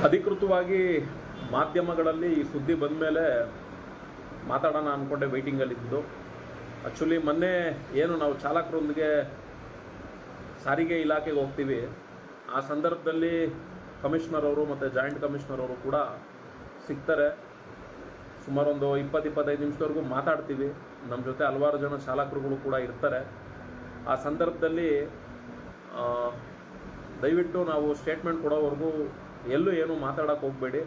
ಅಧಿಕೃತವಾಗಿ ಮಾಧ್ಯಮಗಳಲ್ಲಿ ಈ ಸುದ್ದಿ ಬಂದ ಮೇಲೆ ಮಾತಾಡೋಣ ಅಂದ್ಕೊಂಡೆ ವೆಯ್ಟಿಂಗಲ್ಲಿದ್ದು. ಆ್ಯಕ್ಚುಲಿ ಮೊನ್ನೆ ಏನು ನಾವು ಚಾಲಕರೊಂದಿಗೆ ಸಾರಿಗೆ ಇಲಾಖೆಗೆ ಹೋಗ್ತೀವಿ, ಆ ಸಂದರ್ಭದಲ್ಲಿ ಕಮಿಷನರ್ ಅವರು ಮತ್ತು ಜಾಯಿಂಟ್ ಕಮಿಷನರ್ ಅವರು ಕೂಡ ಸಿಗ್ತಾರೆ. ಸುಮಾರು ಒಂದು 20-25 ನಿಮಿಷದವರೆಗೂ ಮಾತಾಡ್ತೀವಿ. ನಮ್ಮ ಜೊತೆ ಹಲವಾರು ಜನ ಚಾಲಕರುಗಳು ಕೂಡ ಇರ್ತಾರೆ. ಆ ಸಂದರ್ಭದಲ್ಲಿ ದಯವಿಟ್ಟು ನಾವು ಸ್ಟೇಟ್ಮೆಂಟ್ ಕೊಡೋವರೆಗೂ ಎಲ್ಲೂ ಏನು ಮಾತಾಡೋಕ್ಕೆ ಹೋಗಬೇಡಿ,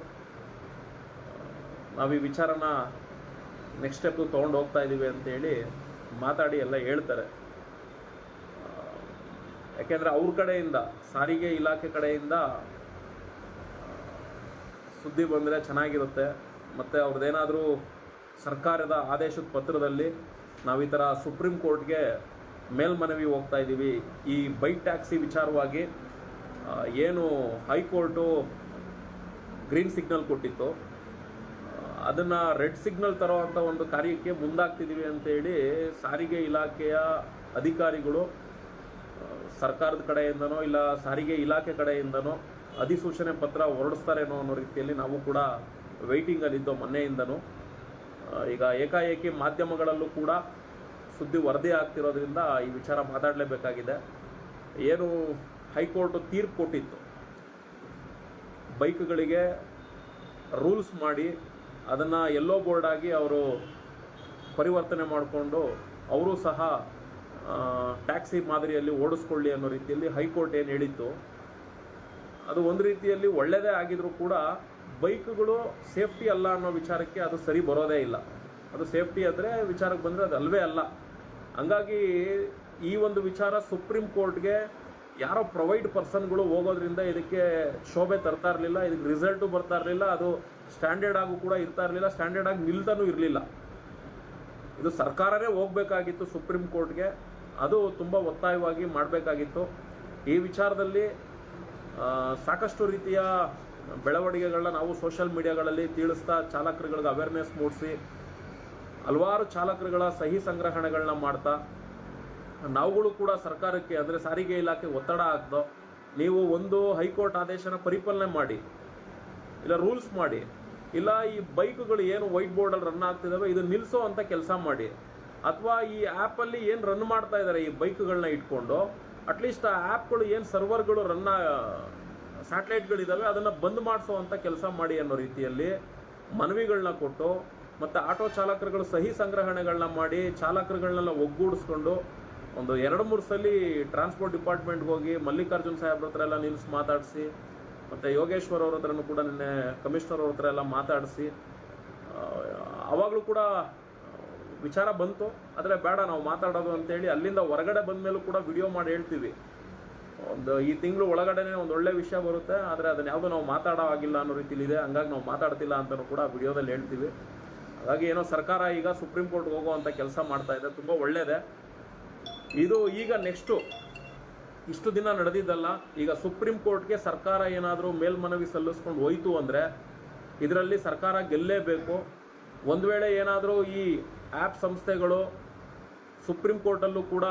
ನಾವು ಈ ವಿಚಾರನ ನೆಕ್ಸ್ಟ್ ಸ್ಟೆಪ್ ತೊಗೊಂಡು ಹೋಗ್ತಾ ಇದ್ದೀವಿ ಅಂತೇಳಿ ಮಾತಾಡಿ ಎಲ್ಲ ಹೇಳ್ತಾರೆ. ಯಾಕೆಂದರೆ ಅವ್ರ ಕಡೆಯಿಂದ, ಸಾರಿಗೆ ಇಲಾಖೆ ಕಡೆಯಿಂದ ಸುದ್ದಿ ಬಂದರೆ ಚೆನ್ನಾಗಿರುತ್ತೆ. ಮತ್ತು ಅವ್ರದ್ದೇನಾದರೂ ಸರ್ಕಾರದ ಆದೇಶದ ಪತ್ರದಲ್ಲಿ ನಾವು ಈ ಥರ ಸುಪ್ರೀಂ ಕೋರ್ಟ್ಗೆ ಮೇಲ್ಮನವಿ ಹೋಗ್ತಾ ಇದ್ದೀವಿ, ಈ ಬೈಕ್ ಟ್ಯಾಕ್ಸಿ ವಿಚಾರವಾಗಿ ಏನು ಹೈಕೋರ್ಟು ಗ್ರೀನ್ ಸಿಗ್ನಲ್ ಕೊಟ್ಟಿತ್ತು, ಅದನ್ನು ರೆಡ್ ಸಿಗ್ನಲ್ ತರೋ ಅಂಥ ಒಂದು ಕಾರ್ಯಕ್ಕೆ ಮುಂದಾಗ್ತಿದ್ದೀವಿ ಅಂತೇಳಿ ಸಾರಿಗೆ ಇಲಾಖೆಯ ಅಧಿಕಾರಿಗಳು ಸರ್ಕಾರದ ಕಡೆಯಿಂದನೋ ಇಲ್ಲ ಸಾರಿಗೆ ಇಲಾಖೆ ಕಡೆಯಿಂದನೋ ಅಧಿಸೂಚನೆ ಪತ್ರ ಹೊರಡಿಸ್ತಾರೇನೋ ಅನ್ನೋ ರೀತಿಯಲ್ಲಿ ನಾವು ಕೂಡ ವೆಯ್ಟಿಂಗಲ್ಲಿದ್ದೋ ಮೊನ್ನೆಯಿಂದನೂ. ಈಗ ಏಕಾಏಕಿ ಮಾಧ್ಯಮಗಳಲ್ಲೂ ಕೂಡ ಸುದ್ದಿ ವರದಿ ಆಗ್ತಿರೋದ್ರಿಂದ ಈ ವಿಚಾರ ಮಾತಾಡಲೇಬೇಕಾಗಿದೆ. ಏನು ಹೈಕೋರ್ಟು ತೀರ್ಪು ಕೊಟ್ಟಿತ್ತು, ಬೈಕ್ಗಳಿಗೆ ರೂಲ್ಸ್ ಮಾಡಿ ಅದನ್ನು ಯೆಲ್ಲೋ ಬೋರ್ಡ್ ಆಗಿ ಅವರು ಪರಿವರ್ತನೆ ಮಾಡಿಕೊಂಡು ಅವರು ಸಹ ಟ್ಯಾಕ್ಸಿ ಮಾದರಿಯಲ್ಲಿ ಓಡಿಸ್ಕೊಳ್ಳಿ ಅನ್ನೋ ರೀತಿಯಲ್ಲಿ ಹೈಕೋರ್ಟ್ ಏನು ಹೇಳಿತ್ತು, ಅದು ಒಂದು ರೀತಿಯಲ್ಲಿ ಒಳ್ಳೆಯದೇ ಆಗಿದ್ರೂ ಕೂಡ ಬೈಕ್ಗಳು ಸೇಫ್ಟಿ ಅಲ್ಲ ಅನ್ನೋ ವಿಚಾರಕ್ಕೆ ಅದು ಸರಿ ಬರೋದೇ ಇಲ್ಲ. ಅದು ಸೇಫ್ಟಿ ಅಂದರೆ ವಿಚಾರಕ್ಕೆ ಬಂದರೆ ಅದು ಅಲ್ವೇ ಅಲ್ಲ. ಹಂಗಾಗಿ ಈ ಒಂದು ವಿಚಾರ ಸುಪ್ರೀಂ ಕೋರ್ಟ್ಗೆ ಯಾರೋ ಪ್ರೊವೈಡ್ ಪರ್ಸನ್ಗಳು ಹೋಗೋದ್ರಿಂದ ಇದಕ್ಕೆ ಶೋಭೆ ತರ್ತಾ ಇರಲಿಲ್ಲ, ಇದಕ್ಕೆ ರಿಸಲ್ಟು ಬರ್ತಾ ಇರಲಿಲ್ಲ, ಅದು ಸ್ಟ್ಯಾಂಡರ್ಡ್ ಆಗು ಕೂಡ ಇರ್ತಾ ಇರಲಿಲ್ಲ, ಸ್ಟ್ಯಾಂಡರ್ಡ್ ಆಗಿ ನಿಲ್ತಾನೂ ಇರಲಿಲ್ಲ. ಇದು ಸರ್ಕಾರನೇ ಹೋಗಬೇಕಾಗಿತ್ತು ಸುಪ್ರೀಂ ಕೋರ್ಟ್ಗೆ, ಅದು ತುಂಬ ಒತ್ತಾಯವಾಗಿ ಮಾಡಬೇಕಾಗಿತ್ತು. ಈ ವಿಚಾರದಲ್ಲಿ ಸಾಕಷ್ಟು ರೀತಿಯ ಬೆಳವಣಿಗೆಗಳನ್ನ ನಾವು ಸೋಷಿಯಲ್ ಮೀಡಿಯಾಗಳಲ್ಲಿ ತಿಳಿಸ್ತಾ ಚಾಲಕರುಗಳಿಗೆ ಅವೇರ್ನೆಸ್ ಮೂಡಿಸಿ ಹಲವಾರು ಚಾಲಕರುಗಳ ಸಹಿ ಸಂಗ್ರಹಣೆಗಳನ್ನ ಮಾಡ್ತಾ ನಾವುಗಳು ಕೂಡ ಸರ್ಕಾರಕ್ಕೆ ಅಂದರೆ ಸಾರಿಗೆ ಇಲಾಖೆ ಒತ್ತಡ ಹಾಕ್ದೋ, ನೀವು ಒಂದು ಹೈಕೋರ್ಟ್ ಆದೇಶನ ಪರಿಪಾಲನೆ ಮಾಡಿ, ಇಲ್ಲ ರೂಲ್ಸ್ ಮಾಡಿ, ಇಲ್ಲ ಈ ಬೈಕ್ಗಳು ಏನು ವೈಟ್ ಬೋರ್ಡಲ್ಲಿ ರನ್ ಆಗ್ತಿದ್ದಾವೆ ಇದು ನಿಲ್ಲಿಸೋ ಅಂತ ಕೆಲಸ ಮಾಡಿ, ಅಥವಾ ಈ ಆ್ಯಪಲ್ಲಿ ಏನು ರನ್ ಮಾಡ್ತಾ ಇದ್ದಾರೆ ಈ ಬೈಕ್ಗಳನ್ನ ಇಟ್ಕೊಂಡು ಅಟ್ಲೀಸ್ಟ್ ಆ ಆ್ಯಪ್ಗಳು ಏನು ಸರ್ವರ್ಗಳು ಸ್ಯಾಟಲೈಟ್ಗಳಿದ್ದಾವೆ ಅದನ್ನು ಬಂದ್ ಮಾಡಿಸೋ ಅಂತ ಕೆಲಸ ಮಾಡಿ ಅನ್ನೋ ರೀತಿಯಲ್ಲಿ ಮನವಿಗಳನ್ನ ಕೊಟ್ಟು, ಮತ್ತು ಆಟೋ ಚಾಲಕರುಗಳು ಸಹಿ ಸಂಗ್ರಹಣೆಗಳನ್ನ ಮಾಡಿ ಚಾಲಕರುಗಳನ್ನೆಲ್ಲ ಒಗ್ಗೂಡಿಸ್ಕೊಂಡು ಒಂದು 2-3 ಸಲ ಟ್ರಾನ್ಸ್ಪೋರ್ಟ್ ಡಿಪಾರ್ಟ್ಮೆಂಟ್ಗೆ ಹೋಗಿ ಮಲ್ಲಿಕಾರ್ಜುನ್ ಸಾಹೇಬ್ರ ಹತ್ರ ಎಲ್ಲ ನಿಲ್ಲಿಸಿ ಮಾತಾಡಿಸಿ, ಮತ್ತು ಯೋಗೇಶ್ವರ್ ಅವ್ರ ಹತ್ರನೂ ಕೂಡ ನಿನ್ನೆ ಕಮಿಷನರ್ ಅವ್ರ ಹತ್ರ ಎಲ್ಲ ಮಾತಾಡಿಸಿ ಆವಾಗಲೂ ಕೂಡ ವಿಚಾರ ಬಂತು. ಆದರೆ ಬೇಡ ನಾವು ಮಾತಾಡೋದು ಅಂತೇಳಿ ಅಲ್ಲಿಂದ ಹೊರಗಡೆ ಬಂದ ಮೇಲೂ ಕೂಡ ವಿಡಿಯೋ ಮಾಡಿ ಹೇಳ್ತೀವಿ, ಈ ತಿಂಗಳು ಒಳಗಡೆನೇ ಒಂದು ಒಳ್ಳೆ ವಿಷಯ ಬರುತ್ತೆ, ಆದರೆ ಅದನ್ನ ಯಾವುದೋ ನಾವು ಮಾತಾಡೋ ಆಗಿಲ್ಲ ಅನ್ನೋ ರೀತಿಲಿದೆ, ಹಂಗಾಗಿ ನಾವು ಮಾತಾಡ್ತಿಲ್ಲ ಅಂತಲೂ ಕೂಡ ವಿಡಿಯೋದಲ್ಲಿ ಹೇಳ್ತೀವಿ. ಹಾಗಾಗಿ ಏನೋ ಸರ್ಕಾರ ಈಗ ಸುಪ್ರೀಂ ಕೋರ್ಟ್ಗೆ ಹೋಗುವಂಥ ಕೆಲಸ ಮಾಡ್ತಾ ಇದೆ, ತುಂಬ ಒಳ್ಳೆಯದೇ. ಇದು ಈಗ ನೆಕ್ಸ್ಟು ಇಷ್ಟು ದಿನ ನಡೆದಿದ್ದಲ್ಲ, ಈಗ ಸುಪ್ರೀಂ ಕೋರ್ಟ್ಗೆ ಸರ್ಕಾರ ಏನಾದರೂ ಮೇಲ್ಮನವಿ ಸಲ್ಲಿಸ್ಕೊಂಡು ಹೋಯ್ತು ಅಂದರೆ ಇದರಲ್ಲಿ ಸರ್ಕಾರ ಗೆಲ್ಲೇಬೇಕು. ಒಂದು ವೇಳೆ ಏನಾದರೂ ಈ ಆ್ಯಪ್ ಸಂಸ್ಥೆಗಳು ಸುಪ್ರೀಂ ಕೋರ್ಟಲ್ಲೂ ಕೂಡ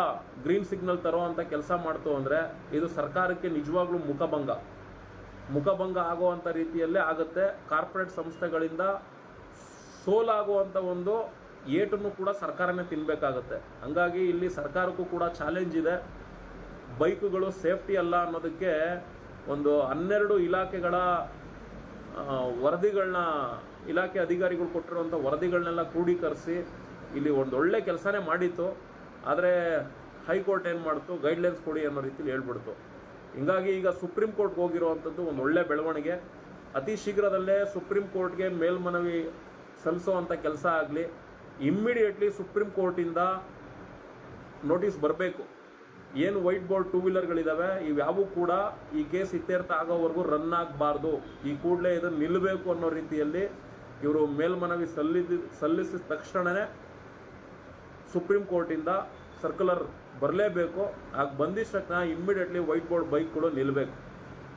ಗ್ರೀನ್ ಸಿಗ್ನಲ್ ತರೋ ಅಂಥ ಕೆಲಸ ಮಾಡ್ತು ಅಂದರೆ ಇದು ಸರ್ಕಾರಕ್ಕೆ ನಿಜವಾಗ್ಲೂ ಮುಖಭಂಗ ಆಗುವಂಥ ರೀತಿಯಲ್ಲೇ ಆಗುತ್ತೆ. ಕಾರ್ಪೊರೇಟ್ ಸಂಸ್ಥೆಗಳಿಂದ ಸೋಲಾಗುವಂಥ ಒಂದು ಏಟನ್ನು ಕೂಡ ಸರ್ಕಾರನೇ ತಿನ್ನಬೇಕಾಗತ್ತೆ. ಹಂಗಾಗಿ ಇಲ್ಲಿ ಸರ್ಕಾರಕ್ಕೂ ಕೂಡ ಚಾಲೆಂಜ್ ಇದೆ. ಬೈಕುಗಳು ಸೇಫ್ಟಿ ಅಲ್ಲ ಅನ್ನೋದಕ್ಕೆ ಒಂದು 12 ಇಲಾಖೆಗಳ ವರದಿಗಳನ್ನ, ಇಲಾಖೆ ಅಧಿಕಾರಿಗಳು ಕೊಟ್ಟಿರುವಂಥ ವರದಿಗಳನ್ನೆಲ್ಲ ಕ್ರೋಢೀಕರಿಸಿ ಇಲ್ಲಿ ಒಂದು ಒಳ್ಳೆ ಕೆಲಸನೇ ಮಾಡಿತ್ತು. ಆದರೆ ಹೈಕೋರ್ಟ್ ಏನು ಮಾಡ್ತು, ಗೈಡ್ಲೈನ್ಸ್ ಕೊಡಿ ಅನ್ನೋ ರೀತಿಯಲ್ಲಿ ಹೇಳ್ಬಿಡ್ತು. ಹಿಂಗಾಗಿ ಈಗ ಸುಪ್ರೀಂ ಕೋರ್ಟ್ಗೆ ಹೋಗಿರುವಂಥದ್ದು ಒಂದು ಒಳ್ಳೆ ಬೆಳವಣಿಗೆ. ಅತಿ ಶೀಘ್ರದಲ್ಲೇ ಸುಪ್ರೀಂ ಕೋರ್ಟ್ಗೆ ಮೇಲ್ಮನವಿ ಸಲ್ಲಿಸೋವಂಥ ಕೆಲಸ ಆಗಲಿ, ಇಮ್ಮಿಡಿಯೇಟ್ಲಿ ಸುಪ್ರೀಂ ಕೋರ್ಟಿಂದ ನೋಟಿಸ್ ಬರಬೇಕು. ಏನು ವೈಟ್ ಬೋರ್ಡ್ 2 ವೀಲರ್ಗಳಿದ್ದಾವೆ ಇವ್ಯಾವೂ ಕೂಡ ಈ ಕೇಸ್ ಇತ್ಯರ್ಥ ಆಗೋವರೆಗೂ ರನ್ ಆಗಬಾರ್ದು, ಈ ಕೂಡಲೇ ಇದನ್ನು ನಿಲ್ಲಬೇಕು ಅನ್ನೋ ರೀತಿಯಲ್ಲಿ ಇವರು ಮೇಲ್ಮನವಿ ಸಲ್ಲಿಸಿದ ತಕ್ಷಣವೇ ಸುಪ್ರೀಂ ಕೋರ್ಟಿಂದ ಸರ್ಕ್ಯುಲರ್ ಬರಲೇಬೇಕು. ಆಗ ಬಂದಿದ್ದ ತಕ್ಷಣ ಇಮ್ಮಿಡಿಯೇಟ್ಲಿ ವೈಟ್ ಬೋರ್ಡ್ ಬೈಕ್ಗಳು ನಿಲ್ಲಬೇಕು.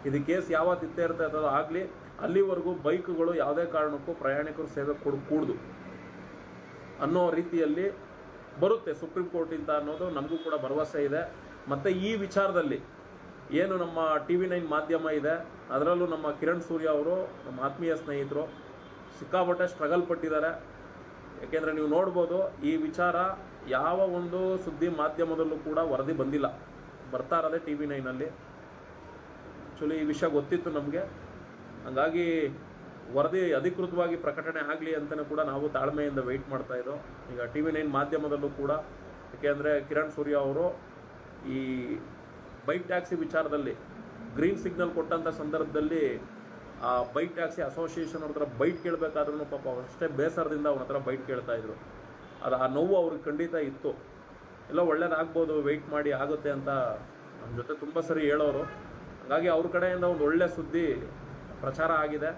ಇದು ಕೇಸ್ ಯಾವತ್ತು ಇತ್ಯರ್ಥ ಆಗಲಿ ಅಲ್ಲಿವರೆಗೂ ಬೈಕ್ಗಳು ಯಾವುದೇ ಕಾರಣಕ್ಕೂ ಪ್ರಯಾಣಿಕರು ಸೇವೆ ಕೊಡಕೂಡ್ದು ಅನ್ನೋ ರೀತಿಯಲ್ಲಿ ಬರುತ್ತೆ ಸುಪ್ರೀಂ ಕೋರ್ಟಿಂದ ಅನ್ನೋದು ನಮಗೂ ಕೂಡ ಭರವಸೆ ಇದೆ. ಮತ್ತು ಈ ವಿಚಾರದಲ್ಲಿ ಏನು ನಮ್ಮ TV9 ಮಾಧ್ಯಮ ಇದೆ, ಅದರಲ್ಲೂ ನಮ್ಮ ಕಿರಣ್ ಸೂರ್ಯ ಅವರು ನಮ್ಮ ಆತ್ಮೀಯ ಸ್ನೇಹಿತರು ಸಿಕ್ಕಾಪಟ್ಟೆ ಸ್ಟ್ರಗಲ್ ಪಟ್ಟಿದ್ದಾರೆ. ಯಾಕೆಂದರೆ ನೀವು ನೋಡ್ಬೋದು, ಈ ವಿಚಾರ ಯಾವ ಒಂದು ಸುದ್ದಿ ಮಾಧ್ಯಮದಲ್ಲೂ ಕೂಡ ವರದಿ ಬಂದಿಲ್ಲ, ಬರ್ತಾ ಇರೋದೇ TV9ನಲ್ಲಿ. ಆ್ಯಕ್ಚುಲಿ ಈ ವಿಷಯ ಗೊತ್ತಿತ್ತು ನಮಗೆ, ಹಾಗಾಗಿ ವರದಿ ಅಧಿಕೃತವಾಗಿ ಪ್ರಕಟಣೆ ಆಗಲಿ ಅಂತಲೂ ಕೂಡ ನಾವು ತಾಳ್ಮೆಯಿಂದ ವೆಯ್ಟ್ ಮಾಡ್ತಾ ಇದ್ದೋ. ಈಗ TV9 ಮಾಧ್ಯಮದಲ್ಲೂ ಕೂಡ, ಏಕೆಂದರೆ ಕಿರಣ್ ಸೂರ್ಯ ಅವರು ಈ ಬೈಕ್ ಟ್ಯಾಕ್ಸಿ ವಿಚಾರದಲ್ಲಿ ಗ್ರೀನ್ ಸಿಗ್ನಲ್ ಕೊಟ್ಟಂಥ ಸಂದರ್ಭದಲ್ಲಿ ಆ ಬೈಕ್ ಟ್ಯಾಕ್ಸಿ ಅಸೋಸಿಯೇಷನ್ ಅವ್ರ ಹತ್ರ ಬೈಟ್ ಕೇಳಬೇಕಾದ್ರೂ ಪಾಪ ಅಷ್ಟೇ ಬೇಸರದಿಂದ ಅವನ ಹತ್ರ ಬೈಟ್ ಕೇಳ್ತಾಯಿದ್ರು. ಅದು ಆ ನೋವು ಅವ್ರಿಗೆ ಖಂಡಿತ ಇತ್ತು. ಎಲ್ಲ ಒಳ್ಳೇದಾಗ್ಬೋದು, ವೆಯ್ಟ್ ಮಾಡಿ ಆಗುತ್ತೆ ಅಂತ ನಮ್ಮ ಜೊತೆ ತುಂಬ ಸರಿ ಹೇಳೋರು. ಹಾಗಾಗಿ ಅವ್ರ ಕಡೆಯಿಂದ ಒಂದು ಒಳ್ಳೆ ಸುದ್ದಿ ಪ್ರಚಾರ ಆಗಿದೆ.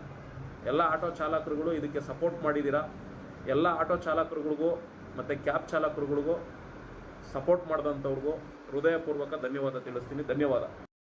ಎಲ್ಲ ಆಟೋ ಚಾಲಕರುಗಳು ಇದಕ್ಕೆ ಸಪೋರ್ಟ್ ಮಾಡಿದ್ದೀರಾ. ಎಲ್ಲ ಆಟೋ ಚಾಲಕರುಗಳಿಗೂ ಮತ್ತು ಕ್ಯಾಬ್ ಚಾಲಕರುಗಳಿಗೂ ಸಪೋರ್ಟ್ ಮಾಡಿದಂಥವ್ರಿಗೂ ಹೃದಯಪೂರ್ವಕ ಧನ್ಯವಾದ ತಿಳಿಸ್ತೀನಿ. ಧನ್ಯವಾದ.